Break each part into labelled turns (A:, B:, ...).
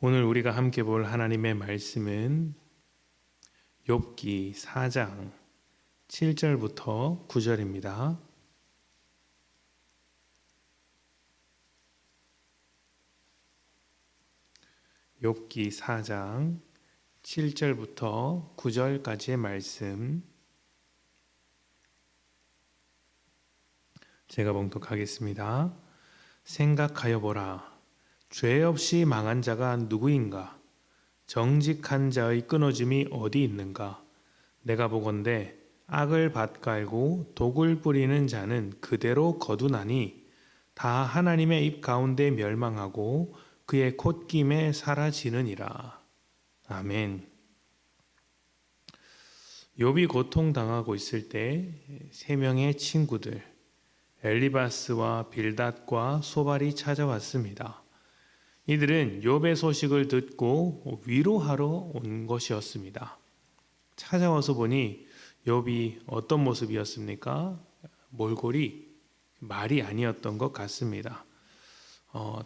A: 오늘 우리가 함께 볼 하나님의 말씀은 욥기 4장 7절부터 9절입니다. 욥기 4장 7절부터 9절까지의 말씀 제가 봉독하겠습니다. 생각하여 보라. 죄 없이 망한 자가 누구인가? 정직한 자의 끊어짐이 어디 있는가? 내가 보건대 악을 밭갈고 독을 뿌리는 자는 그대로 거두나니 다 하나님의 입 가운데 멸망하고 그의 콧김에 사라지느니라. 아멘. 욥이 고통당하고 있을 때 세 명의 친구들 엘리바스와 빌닷과 소발이 찾아왔습니다. 이들은 욥의 소식을 듣고 위로하러 온 것이었습니다. 찾아와서 보니 욥이 어떤 모습이었습니까? 몰골이 말이 아니었던 것 같습니다.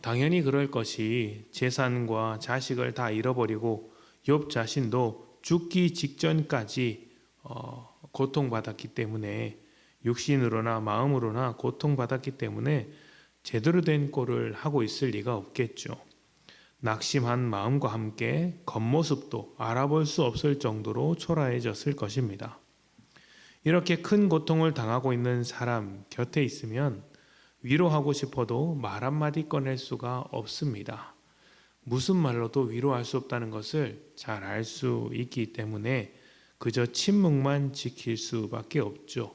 A: 당연히 그럴 것이 재산과 자식을 다 잃어버리고 욥 자신도 죽기 직전까지 고통받았기 때문에 육신으로나 마음으로나 고통받았기 때문에 제대로 된 꼴을 하고 있을 리가 없겠죠. 낙심한 마음과 함께 겉모습도 알아볼 수 없을 정도로 초라해졌을 것입니다. 이렇게 큰 고통을 당하고 있는 사람 곁에 있으면 위로하고 싶어도 말 한마디 꺼낼 수가 없습니다. 무슨 말로도 위로할 수 없다는 것을 잘 알 수 있기 때문에 그저 침묵만 지킬 수밖에 없죠.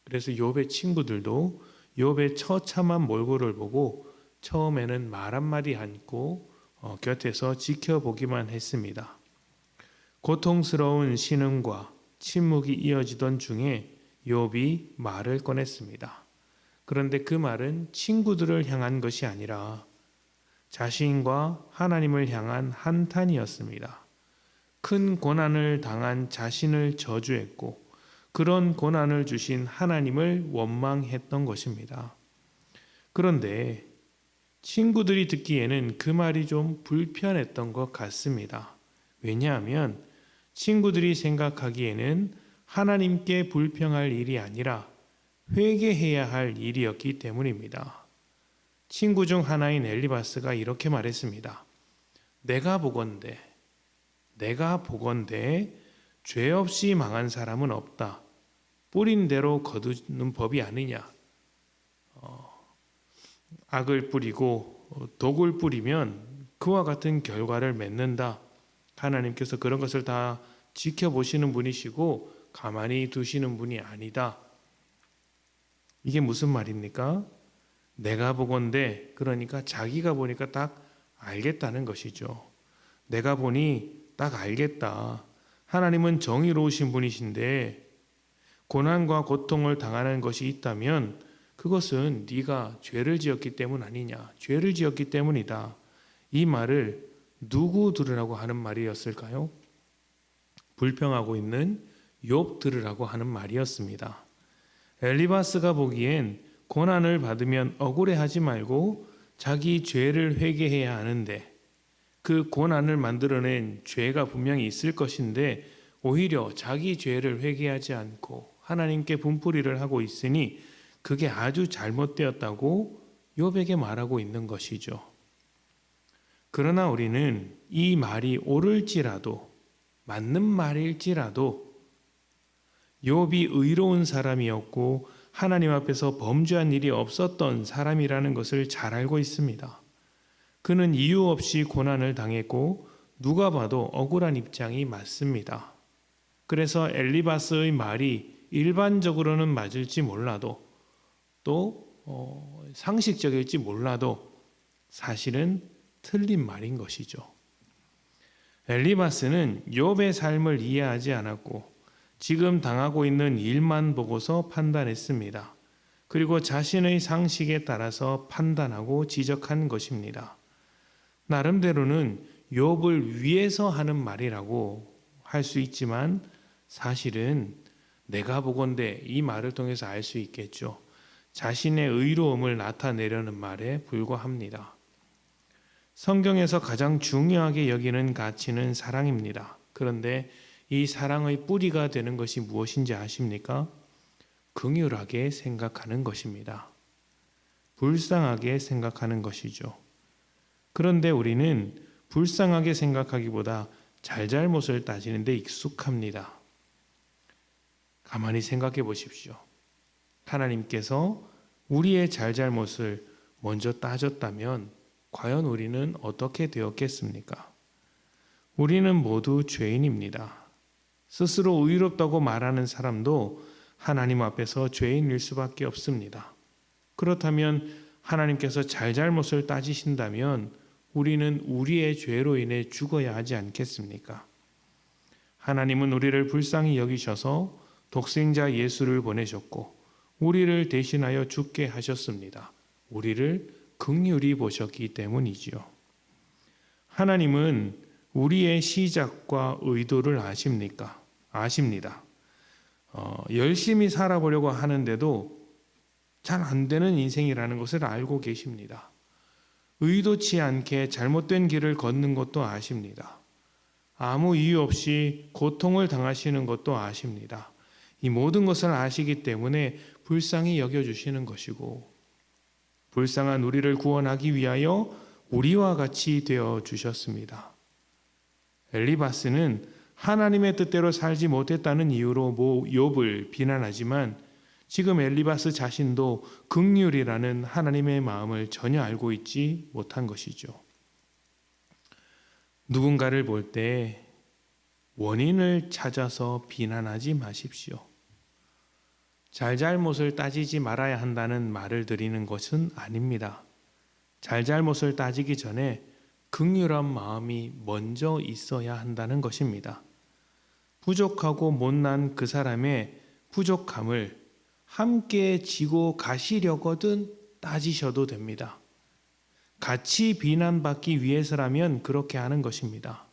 A: 그래서 욥의 친구들도 욥의 처참한 몰골을 보고 처음에는 말 한마디 않고 곁에서 지켜보기만 했습니다. 고통스러운 신음과 침묵이 이어지던 중에 욥이 말을 꺼냈습니다. 그런데 그 말은 친구들을 향한 것이 아니라 자신과 하나님을 향한 한탄이었습니다. 큰 고난을 당한 자신을 저주했고 그런 고난을 주신 하나님을 원망했던 것입니다. 그런데 친구들이 듣기에는 그 말이 좀 불편했던 것 같습니다. 왜냐하면 친구들이 생각하기에는 하나님께 불평할 일이 아니라 회개해야 할 일이었기 때문입니다. 친구 중 하나인 엘리바스가 이렇게 말했습니다. 내가 보건대 죄 없이 망한 사람은 없다. 뿌린 대로 거두는 법이 아니냐. 악을 뿌리고 독을 뿌리면 그와 같은 결과를 맺는다. 하나님께서 그런 것을 다 지켜보시는 분이시고 가만히 두시는 분이 아니다. 이게 무슨 말입니까? 내가 보건대, 그러니까 자기가 보니까 딱 알겠다는 것이죠. 내가 보니 딱 알겠다. 하나님은 정의로우신 분이신데 고난과 고통을 당하는 것이 있다면 그것은 네가 죄를 지었기 때문 아니냐. 죄를 지었기 때문이다. 이 말을 누구 들으라고 하는 말이었을까요? 불평하고 있는 욥 들으라고 하는 말이었습니다. 엘리바스가 보기엔 고난을 받으면 억울해하지 말고 자기 죄를 회개해야 하는데 그 고난을 만들어낸 죄가 분명히 있을 것인데 오히려 자기 죄를 회개하지 않고 하나님께 분풀이를 하고 있으니 그게 아주 잘못되었다고 욥에게 말하고 있는 것이죠. 그러나 우리는 이 말이 옳을지라도 맞는 말일지라도 욥이 의로운 사람이었고 하나님 앞에서 범죄한 일이 없었던 사람이라는 것을 잘 알고 있습니다. 그는 이유 없이 고난을 당했고 누가 봐도 억울한 입장이 맞습니다. 그래서 엘리바스의 말이 일반적으로는 맞을지 몰라도 또 상식적일지 몰라도 사실은 틀린 말인 것이죠. 엘리바스는 욥의 삶을 이해하지 않았고 지금 당하고 있는 일만 보고서 판단했습니다. 그리고 자신의 상식에 따라서 판단하고 지적한 것입니다. 나름대로는 욥을 위해서 하는 말이라고 할 수 있지만 사실은 내가 보건대 이 말을 통해서 알 수 있겠죠. 자신의 의로움을 나타내려는 말에 불과합니다. 성경에서 가장 중요하게 여기는 가치는 사랑입니다. 그런데 이 사랑의 뿌리가 되는 것이 무엇인지 아십니까? 긍휼하게 생각하는 것입니다. 불쌍하게 생각하는 것이죠. 그런데 우리는 불쌍하게 생각하기보다 잘잘못을 따지는 데 익숙합니다. 가만히 생각해 보십시오. 하나님께서 우리의 잘잘못을 먼저 따졌다면 과연 우리는 어떻게 되었겠습니까? 우리는 모두 죄인입니다. 스스로 의롭다고 말하는 사람도 하나님 앞에서 죄인일 수밖에 없습니다. 그렇다면 하나님께서 잘잘못을 따지신다면 우리는 우리의 죄로 인해 죽어야 하지 않겠습니까? 하나님은 우리를 불쌍히 여기셔서 독생자 예수를 보내셨고 우리를 대신하여 죽게 하셨습니다. 우리를 긍휼히 보셨기 때문이지요. 하나님은 우리의 시작과 의도를 아십니까? 아십니다. 열심히 살아보려고 하는데도 잘 안 되는 인생이라는 것을 알고 계십니다. 의도치 않게 잘못된 길을 걷는 것도 아십니다. 아무 이유 없이 고통을 당하시는 것도 아십니다. 이 모든 것을 아시기 때문에 불쌍히 여겨주시는 것이고 불쌍한 우리를 구원하기 위하여 우리와 같이 되어 주셨습니다. 엘리바스는 하나님의 뜻대로 살지 못했다는 이유로 욥을 비난하지만 지금 엘리바스 자신도 긍휼이라는 하나님의 마음을 전혀 알고 있지 못한 것이죠. 누군가를 볼 때 원인을 찾아서 비난하지 마십시오. 잘잘못을 따지지 말아야 한다는 말을 드리는 것은 아닙니다. 잘잘못을 따지기 전에 긍휼한 마음이 먼저 있어야 한다는 것입니다. 부족하고 못난 그 사람의 부족함을 함께 지고 가시려거든 따지셔도 됩니다. 같이 비난받기 위해서라면 그렇게 하는 것입니다.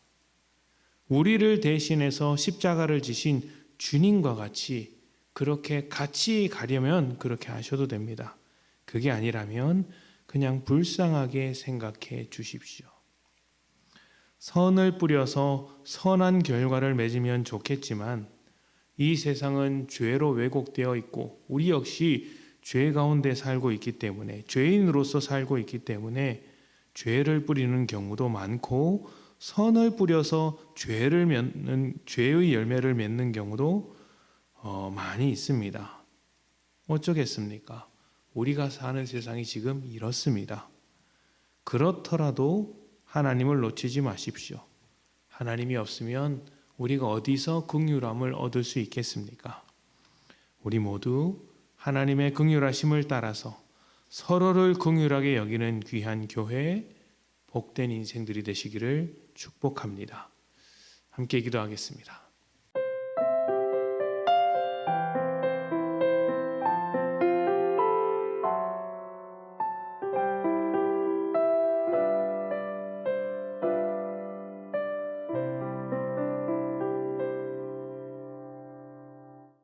A: 우리를 대신해서 십자가를 지신 주님과 같이 그렇게 같이 가려면 그렇게 하셔도 됩니다. 그게 아니라면 그냥 불쌍하게 생각해 주십시오. 선을 뿌려서 선한 결과를 맺으면 좋겠지만 이 세상은 죄로 왜곡되어 있고 우리 역시 죄 가운데 살고 있기 때문에 죄인으로서 살고 있기 때문에 죄를 뿌리는 경우도 많고 선을 뿌려서 죄의 열매를 맺는 경우도 많이 있습니다. 어쩌겠습니까? 우리가 사는 세상이 지금 이렇습니다. 그렇더라도 하나님을 놓치지 마십시오. 하나님이 없으면 우리가 어디서 긍휼함을 얻을 수 있겠습니까? 우리 모두 하나님의 긍휼하심을 따라서 서로를 긍휼하게 여기는 귀한 교회, 복된 인생들이 되시기를 축복합니다. 함께 기도하겠습니다.